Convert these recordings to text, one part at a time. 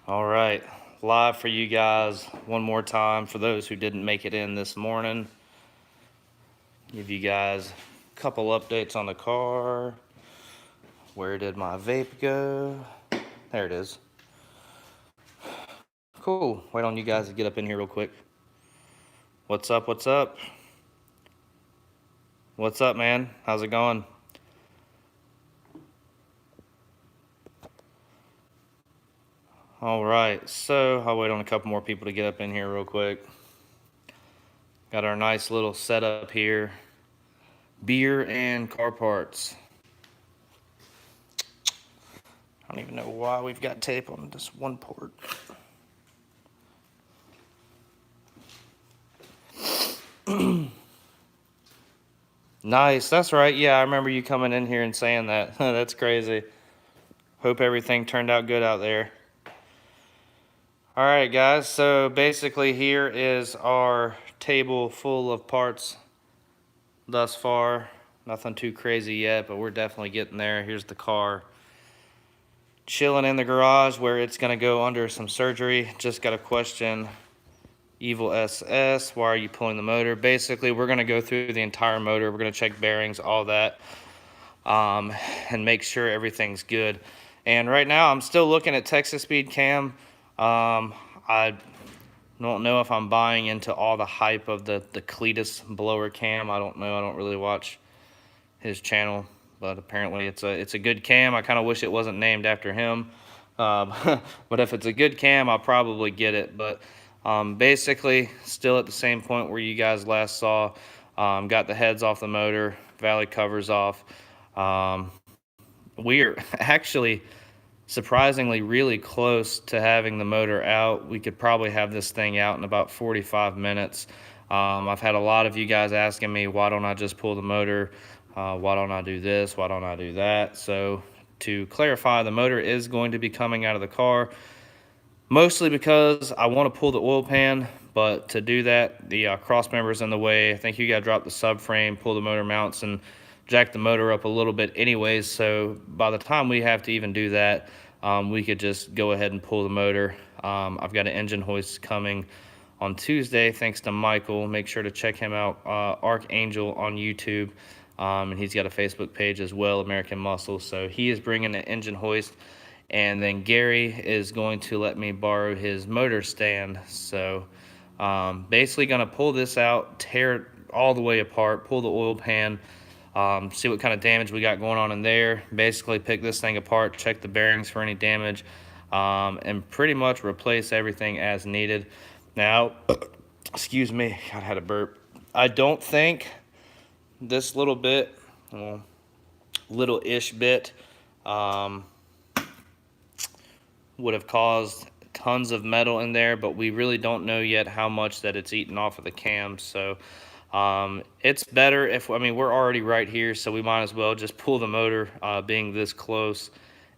All right, live for you guys one more time for those who didn't make it in this morning. Give you guys a couple updates on the car. Where did my vape go? There it is. Cool. Wait on you guys to get up in here real quick. What's up? What's up? What's up, man? How's it going? All right, so I'll wait on a couple more people to get up in here real quick. Got our nice little setup here. Beer and car parts. I don't even know why we've got tape on this one port. Nice, that's right. Yeah, I remember you coming in here and saying that. That's crazy. Hope everything turned out good out there. All right, guys, so basically here is our table full of parts thus far. Nothing too crazy yet, but we're definitely getting there. Here's the car. Chilling in the garage where it's gonna go under some surgery. Just got a question. Evil SS, why are you pulling the motor? Basically, we're gonna go through the entire motor. We're gonna check bearings, all that, and make sure everything's good. And right now, I'm still looking at Texas Speed Cam. I don't know if I'm buying into all the hype of the Cletus blower cam. I don't know. I don't really watch his channel, but apparently it's a good cam. I kind of wish it wasn't named after him. But if it's a good cam, I'll probably get it. But basically, still at the same point where you guys last saw. Got the heads off the motor, valley covers off. We're actually surprisingly really close to having the motor out. We could probably have this thing out in about 45 minutes. I've had a lot of you guys asking me, why don't I just pull the motor? Why don't I do this? Why don't I do that? So to clarify, the motor is going to be coming out of the car, mostly because I want to pull the oil pan, but to do that, the cross member is in the way. I think you got to drop the subframe, pull the motor mounts, and jack the motor up a little bit anyways. So by the time we have to even do that, we could just go ahead and pull the motor. I've got an engine hoist coming on Tuesday, thanks to Michael. Make sure to check him out, Archangel on YouTube. And he's got a Facebook page as well, American Muscle. So he is bringing an engine hoist. And then Gary is going to let me borrow his motor stand. So basically going to pull this out, tear it all the way apart, pull the oil pan, see what kind of damage we got going on in there. Basically pick this thing apart, check the bearings for any damage, and pretty much replace everything as needed. Now, excuse me, God, I had a burp. I don't think this little bit, well, little-ish bit, would have caused tons of metal in there, but we really don't know yet how much that it's eaten off of the cam. So it's better if, I mean, we're already right here, so we might as well just pull the motor, being this close,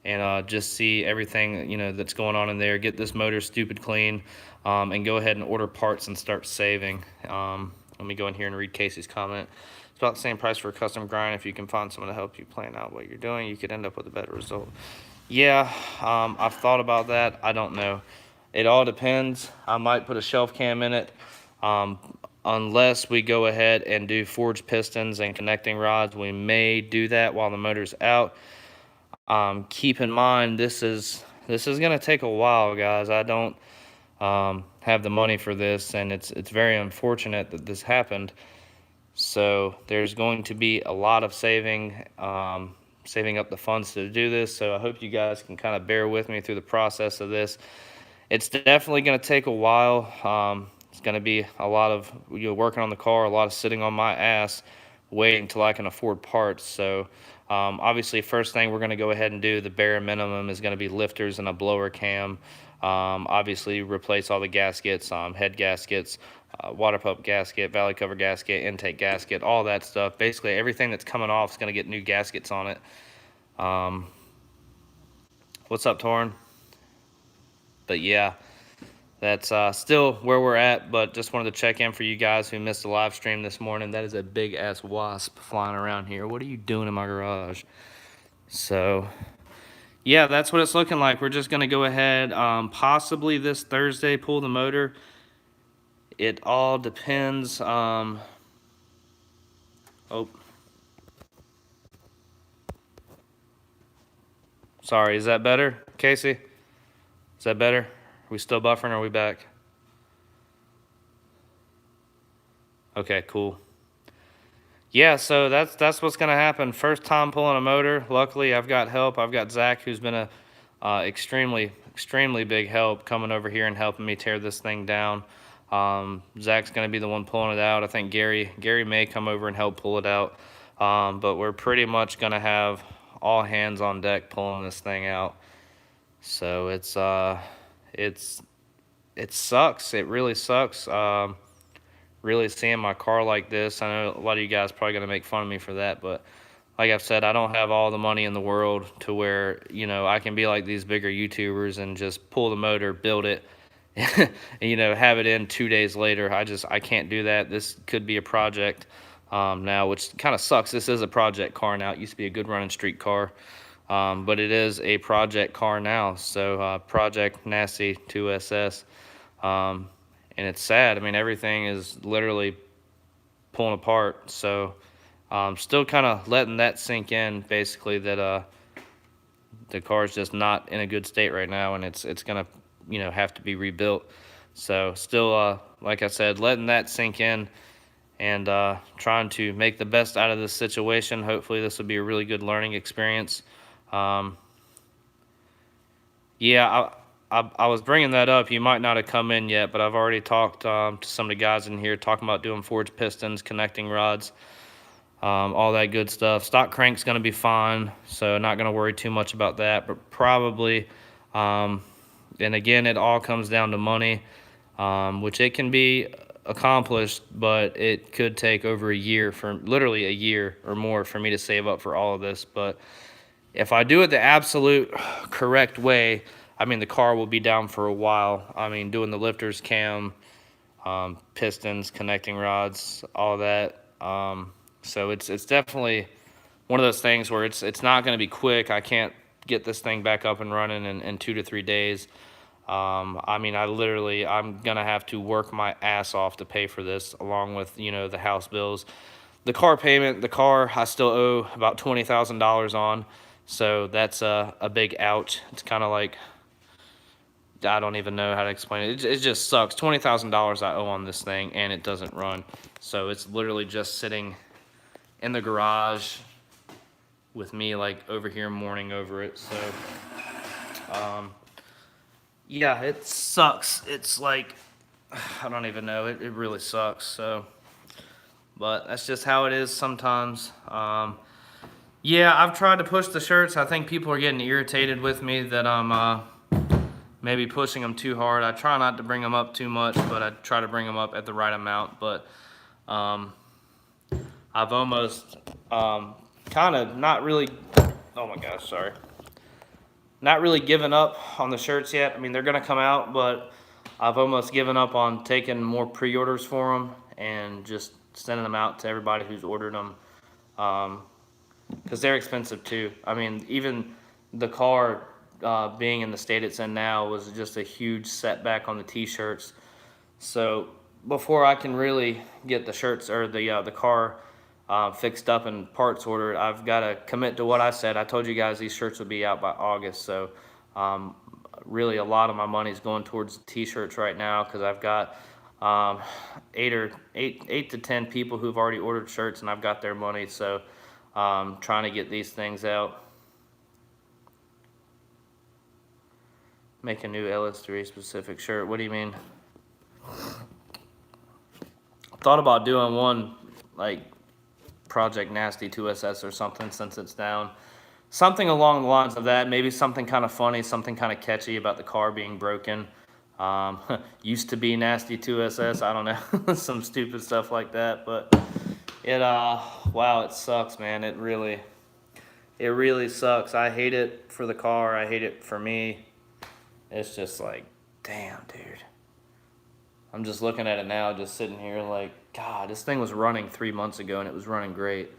and just see everything, you know, that's going on in there, get this motor stupid clean, and go ahead and order parts and start saving. Let me go in here and read Casey's comment. It's about the same price for a custom grind. If you can find someone to help you plan out what you're doing, you could end up with a better result. Yeah, I've thought about that. I don't know. It all depends. I might put a shelf cam in it. Unless we go ahead and do forged pistons and connecting rods, we may do that while the motor's out. Keep in mind, this is going to take a while, guys. I don't have the money for this, and it's very unfortunate that this happened. So there's going to be a lot of saving up the funds to do this. So I hope you guys can kind of bear with me through the process of this. It's definitely going to take a while. It's going to be a lot of working on the car, a lot of sitting on my ass, waiting until I can afford parts. So obviously, first thing we're going to go ahead and do, the bare minimum, is going to be lifters and a blower cam. Obviously, replace all the gaskets, head gaskets, water pump gasket, valley cover gasket, intake gasket, all that stuff. Basically, everything that's coming off is going to get new gaskets on it. What's up, Torn? But yeah, that's still where we're at, but just wanted to check in for you guys who missed the live stream this morning. That is a big-ass wasp flying around here. What are you doing in my garage? So, Yeah, that's what it's looking like. We're just gonna go ahead, possibly this Thursday, pull the motor. It all depends. Oh, sorry. Is that better, Casey? Is that better? Are we still buffering? Or are we back? Okay, cool. Yeah, so that's what's gonna happen. First time pulling a motor. Luckily, I've got help. I've got Zach, who's been a extremely big help coming over here and helping me tear this thing down. Zach's gonna be the one pulling it out. I think Gary may come over and help pull it out. But we're pretty much gonna have all hands on deck pulling this thing out. So it's it sucks. It really sucks. Really seeing my car like this. I know a lot of you guys probably gonna make fun of me for that, but like I've said, I don't have all the money in the world to where, you know, I can be like these bigger YouTubers and just pull the motor, build it, and, you know, have it in 2 days later. I can't do that. This could be a project now, which kind of sucks. This is a project car now. It used to be a good running street car, but it is a project car now. So Project Nasty2SS. And it's sad. I mean, everything is literally pulling apart. So still kind of letting that sink in, basically, that the car is just not in a good state right now, and it's gonna, you know, have to be rebuilt. So still, like I said, letting that sink in and trying to make the best out of this situation. Hopefully this will be a really good learning experience. Um, yeah, I was bringing that up. You might not have come in yet, but I've already talked to some of the guys in here talking about doing forged pistons, connecting rods, all that good stuff. Stock crank's going to be fine, so not going to worry too much about that, but probably, and again, it all comes down to money, which it can be accomplished, but it could take over a year, for literally a year or more, for me to save up for all of this. But if I do it the absolute correct way, I mean, the car will be down for a while. I mean, doing the lifters, cam, pistons, connecting rods, all that. So it's definitely one of those things where it's not going to be quick. I can't get this thing back up and running in 2 to 3 days. I mean, I'm going to have to work my ass off to pay for this, along with, you know, the house bills. The car payment, the car I still owe about $20,000 on. So that's a big ouch. It's kind of like, I don't even know how to explain it. It just sucks. $20,000 I owe on this thing, and it doesn't run. So it's literally just sitting in the garage with me, like, over here mourning over it. So yeah, it sucks. It's like, I don't even know. It really sucks. So, but that's just how it is sometimes. Yeah, I've tried to push the shirts. I think people are getting irritated with me that I'm maybe pushing them too hard. I try not to bring them up too much, but I try to bring them up at the right amount. But I've almost kind of not really, oh my gosh, sorry. Not really given up on the shirts yet. I mean, they're going to come out, but I've almost given up on taking more pre-orders for them and just sending them out to everybody who's ordered them. Because they're expensive too. I mean, even the car being in the state it's in now was just a huge setback on the t-shirts. So before I can really get the shirts or the car fixed up and parts ordered, I've got to commit to what I said. I told you guys these shirts would be out by August. So really a lot of my money is going towards t-shirts right now, because I've got 8 to 10 people who've already ordered shirts, and I've got their money. So trying to get these things out. Make a new LS3 specific shirt. What do you mean? Thought about doing one like Project Nasty2SS or something, since it's down. Something along the lines of that. Maybe something kind of funny, something kind of catchy about the car being broken. Used to be Nasty2SS. I don't know. Some stupid stuff like that. But it wow, it sucks, man. It really sucks. I hate it for the car. I hate it for me. It's just like, damn, dude. I'm just looking at it now, just sitting here like, God, this thing was running 3 months ago and it was running great.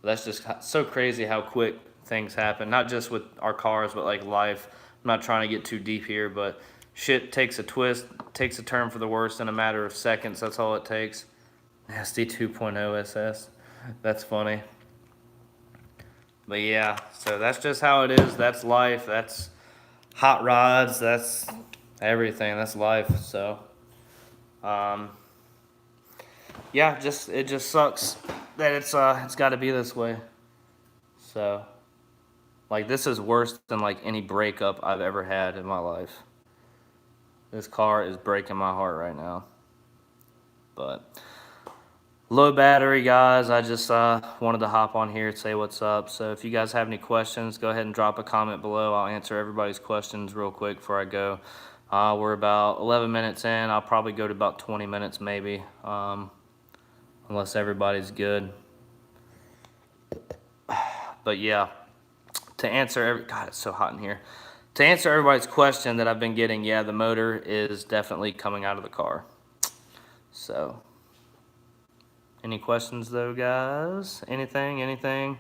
But that's just so crazy how quick things happen, not just with our cars, but like life. I'm not trying to get too deep here, but shit takes a twist, takes a turn for the worse in a matter of seconds. That's all it takes. Nasty 2.0SS. That's funny. But yeah, so that's just how it is. That's life. That's hot rods. That's everything. That's life. So, yeah, it just sucks that it's got to be this way. So, like, this is worse than like any breakup I've ever had in my life. This car is breaking my heart right now. But low battery, guys. I just wanted to hop on here and say what's up. So if you guys have any questions, go ahead and drop a comment below. I'll answer everybody's questions real quick before I go. We're about 11 minutes in. I'll probably go to about 20 minutes maybe, unless everybody's good. But yeah, to answer God, it's so hot in here. To answer everybody's question that I've been getting, yeah, the motor is definitely coming out of the car. So, any questions though, guys? Anything?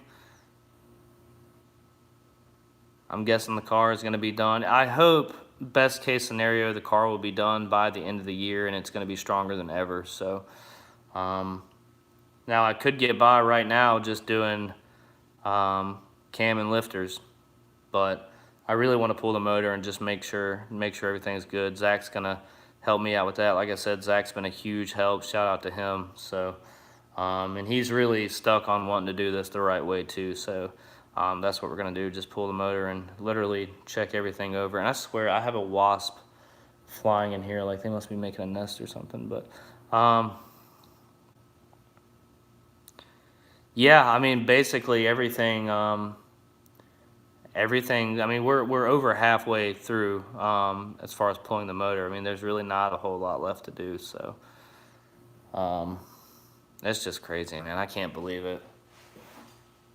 I'm guessing the car is going to be done. I hope, best case scenario, the car will be done by the end of the year and it's going to be stronger than ever. So, now I could get by right now just doing cam and lifters, but I really want to pull the motor and just make sure everything's good. Zach's going to help me out with that. Like I said, Zach's been a huge help. Shout out to him. So, and he's really stuck on wanting to do this the right way too. So, that's what we're going to do. Just pull the motor and literally check everything over. And I swear I have a wasp flying in here. Like they must be making a nest or something. But, yeah, I mean, basically everything, I mean, we're over halfway through, as far as pulling the motor. I mean, there's really not a whole lot left to do. So, it's just crazy, man. I can't believe it.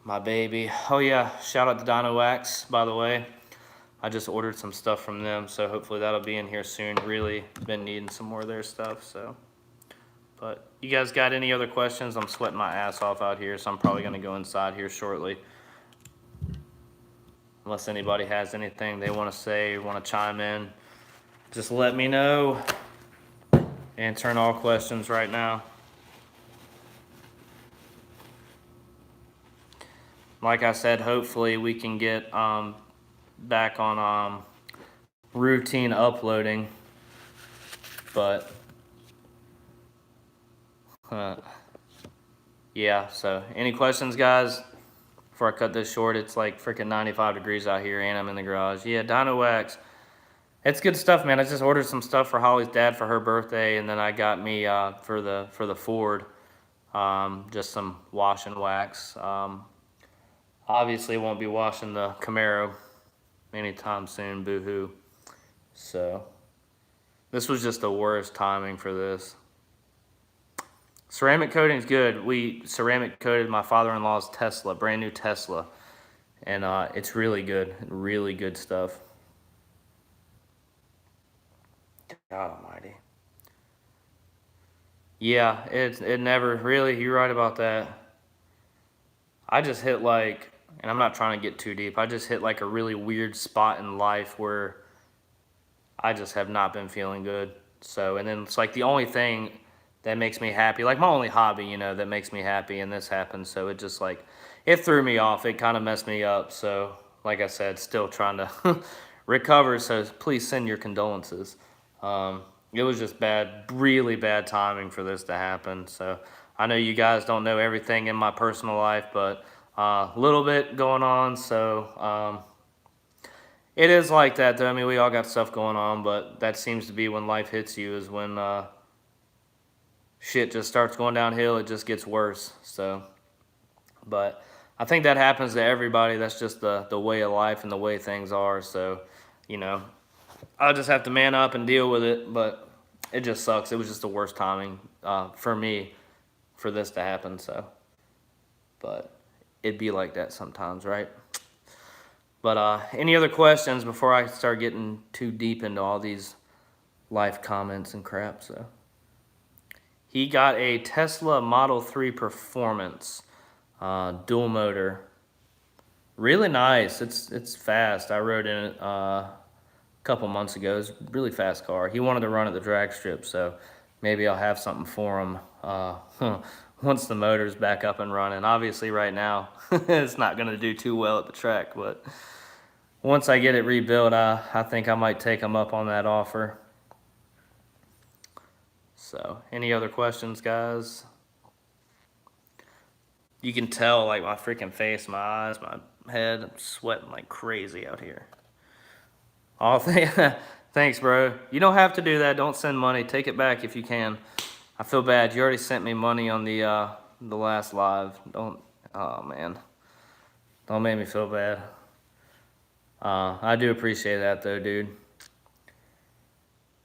My baby. Oh yeah, shout out to Dino Wax, by the way. I just ordered some stuff from them, so hopefully that'll be in here soon. Really been needing some more of their stuff, so. But you guys got any other questions? I'm sweating my ass off out here, so I'm probably gonna go inside here shortly. Unless anybody has anything they wanna say or wanna chime in, just let me know. Answering all questions right now. Like I said, hopefully we can get back on routine uploading, but yeah. So any questions, guys? Before I cut this short, it's like freaking 95 degrees out here and I'm in the garage. Yeah, Dino Wax. It's good stuff, man. I just ordered some stuff for Holly's dad for her birthday, and then I got me for the Ford just some wash and wax. Obviously won't be washing the Camaro anytime soon, boo-hoo. So, this was just the worst timing for this. Ceramic coating's good. We ceramic coated my father-in-law's Tesla, brand new Tesla. And it's really good stuff. God almighty. Yeah, it never, really, you're right about that. I just hit like, and I'm not trying to get too deep, I just hit like a really weird spot in life where I just have not been feeling good. So, and then it's like the only thing that makes me happy, like my only hobby, you know, that makes me happy, and this happened. So it just like, it threw me off. It kind of messed me up. So, like I said, still trying to recover. So please send your condolences. It was just bad, really bad timing for this to happen. So I know you guys don't know everything in my personal life, but a little bit going on. So it is like that, though. I mean, we all got stuff going on, but that seems to be when life hits you, is when shit just starts going downhill. It just gets worse. So, but I think that happens to everybody. That's just the way of life and the way things are. So, you know, I'll just have to man up and deal with it. But it just sucks. It was just the worst timing for me for this to happen. So, but it'd be like that sometimes, right? But any other questions before I start getting too deep into all these life comments and crap? So he got a Tesla Model 3 Performance dual motor. Really nice. It's fast. I rode in it a couple months ago. It's a really fast car. He wanted to run at the drag strip, so maybe I'll have something for him once the motor's back up and running. Obviously, right now it's not going to do too well at the track, but once I get it rebuilt, I think I might take him up on that offer. So, any other questions, guys? You can tell, like, my freaking face, my eyes, my head, I'm sweating like crazy out here. Oh, thanks, bro. You don't have to do that. Don't send money. Take it back if you can. I feel bad. You already sent me money on the last live. Don't. Oh man. Don't make me feel bad. I do appreciate that though, dude.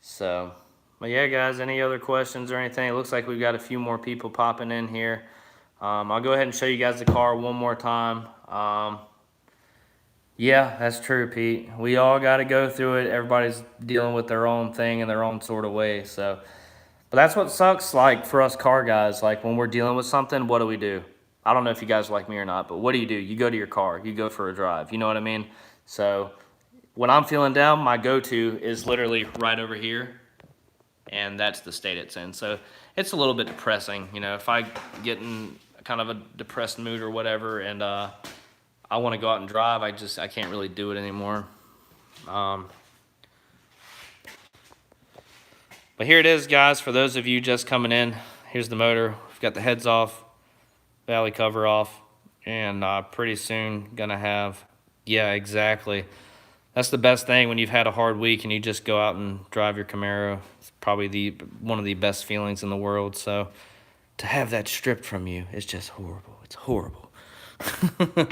So, but yeah, guys. Any other questions or anything? It looks like we've got a few more people popping in here. I'll go ahead and show you guys the car one more time. Yeah, that's true, Pete. We all got to go through it. Everybody's dealing with their own thing in their own sort of way. So, but that's what sucks, like, for us car guys. Like, when we're dealing with something, what do? I don't know if you guys like me or not, but what do? You go to your car. You go for a drive. You know what I mean? So, when I'm feeling down, my go-to is literally right over here, and that's the state it's in. So, it's a little bit depressing. You know, if I get in kind of a depressed mood or whatever, and I want to go out and drive, I can't really do it anymore. But here it is, guys. For those of you just coming in, here's the motor. We've got the heads off, valley cover off, and pretty soon gonna have, yeah, exactly. That's the best thing when you've had a hard week and you just go out and drive your Camaro. It's probably one of the best feelings in the world. So to have that stripped from you is just horrible. It's horrible.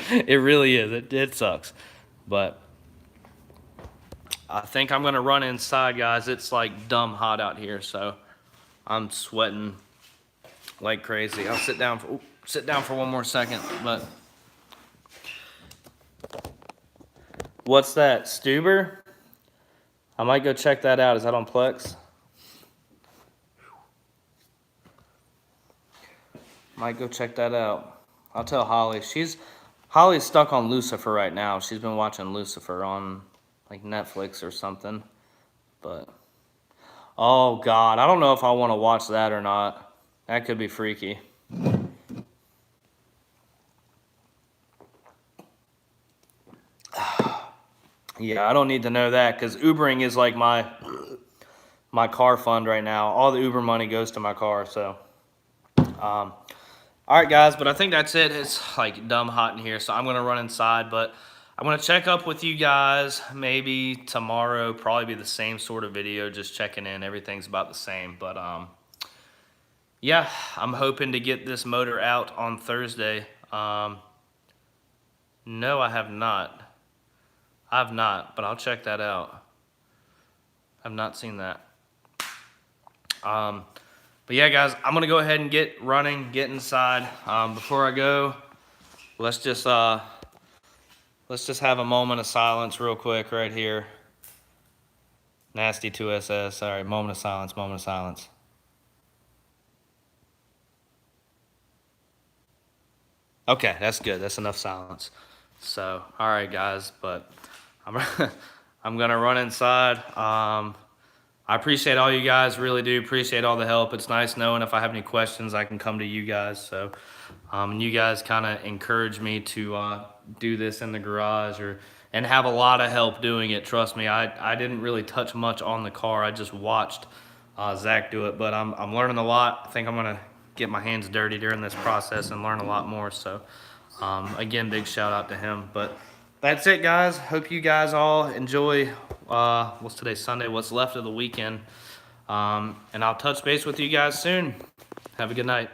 It really is. It sucks. But I think I'm going to run inside, guys. It's like dumb hot out here, so I'm sweating like crazy. I'll sit down for one more second. But what's that, Stuber? I might go check that out. Is that on Plex? Might go check that out. I'll tell Holly. Holly's stuck on Lucifer right now. She's been watching Lucifer on like Netflix or something. But oh God, I don't know if I want to watch that or not. That could be freaky. Yeah, I don't need to know that because Ubering is like my car fund right now. All the Uber money goes to my car, so all right, guys, but I think that's it. It's like dumb hot in here, so I'm going to run inside, but I'm going to check up with you guys maybe tomorrow. Probably be the same sort of video, just checking in. Everything's about the same, but yeah, I'm hoping to get this motor out on Thursday. No, I have not. I've not, but I'll check that out. I've not seen that. But yeah, guys, I'm gonna go ahead and get running, get inside. Before I go, let's just have a moment of silence real quick right here. Nasty2SS. All right, moment of silence, moment of silence. Okay, that's good. That's enough silence. So, all right, guys, but I'm gonna run inside. I appreciate all you guys, really do appreciate all the help. It's nice knowing if I have any questions, I can come to you guys. So, and you guys kind of encourage me to do this in the garage and have a lot of help doing it. Trust me, I didn't really touch much on the car. I just watched Zach do it, but I'm learning a lot. I think I'm gonna get my hands dirty during this process and learn a lot more. So, again, big shout out to him. But that's it, guys. Hope you guys all enjoy what's today, Sunday, what's left of the weekend. And I'll touch base with you guys soon. Have a good night.